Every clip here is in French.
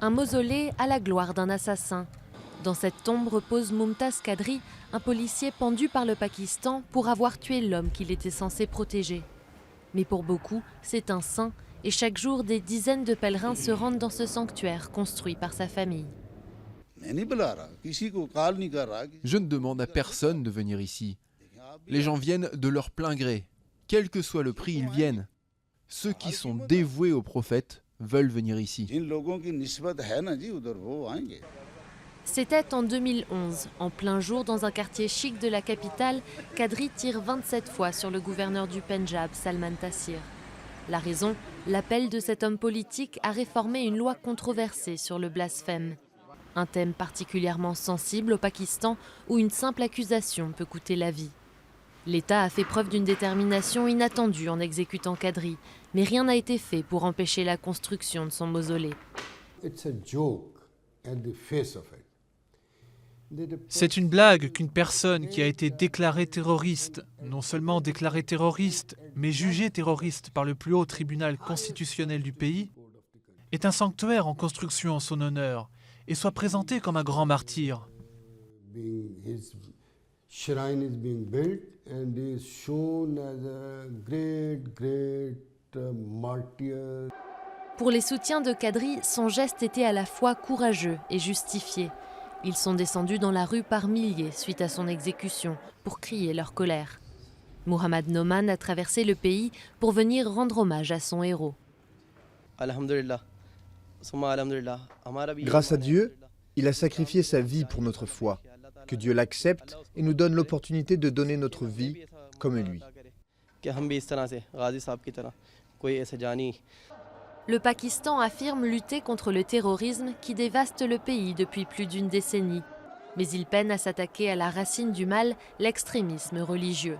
Un mausolée à la gloire d'un assassin. Dans cette tombe repose Mumtaz Qadri, un policier pendu par le Pakistan pour avoir tué l'homme qu'il était censé protéger. Mais pour beaucoup, c'est un saint et chaque jour des dizaines de pèlerins se rendent dans ce sanctuaire construit par sa famille. Je ne demande à personne de venir ici. Les gens viennent de leur plein gré. Quel que soit le prix, ils viennent. Ceux qui sont dévoués au prophète veulent venir ici. C'était en 2011, en plein jour dans un quartier chic de la capitale, Qadri tire 27 fois sur le gouverneur du Pendjab, Salman Taseer. La raison, l'appel de cet homme politique à réformer une loi controversée sur le blasphème. Un thème particulièrement sensible au Pakistan où une simple accusation peut coûter la vie. L'État a fait preuve d'une détermination inattendue en exécutant Qadri, mais rien n'a été fait pour empêcher la construction de son mausolée. C'est une blague qu'une personne qui a été déclarée terroriste, non seulement déclarée terroriste, mais jugée terroriste par le plus haut tribunal constitutionnel du pays, est un sanctuaire en construction en son honneur et soit présenté comme un grand martyr. Pour les soutiens de Qadri, son geste était à la fois courageux et justifié. Ils sont descendus dans la rue par milliers suite à son exécution pour crier leur colère. Muhammad Noman a traversé le pays pour venir rendre hommage à son héros. Grâce à Dieu, il a sacrifié sa vie pour notre foi. Que Dieu l'accepte et nous donne l'opportunité de donner notre vie comme lui. Le Pakistan affirme lutter contre le terrorisme qui dévaste le pays depuis plus d'une décennie. Mais il peine à s'attaquer à la racine du mal, l'extrémisme religieux.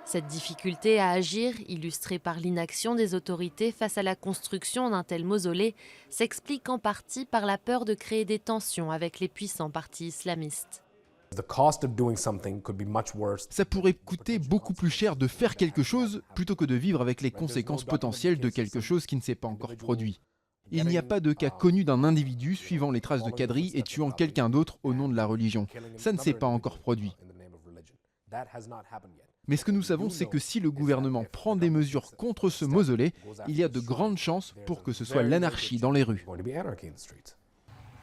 Cette difficulté à agir, illustrée par l'inaction des autorités face à la construction d'un tel mausolée, s'explique en partie par la peur de créer des tensions avec les puissants partis islamistes. Ça pourrait coûter beaucoup plus cher de faire quelque chose plutôt que de vivre avec les conséquences potentielles de quelque chose qui ne s'est pas encore produit. Il n'y a pas de cas connu d'un individu suivant les traces de Qadri et tuant quelqu'un d'autre au nom de la religion. Ça ne s'est pas encore produit. Mais ce que nous savons, c'est que si le gouvernement prend des mesures contre ce mausolée, il y a de grandes chances pour que ce soit l'anarchie dans les rues.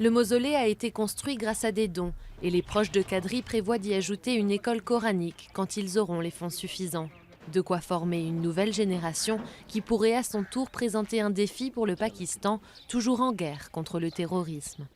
Le mausolée a été construit grâce à des dons et les proches de Qadri prévoient d'y ajouter une école coranique quand ils auront les fonds suffisants. De quoi former une nouvelle génération qui pourrait à son tour présenter un défi pour le Pakistan, toujours en guerre contre le terrorisme.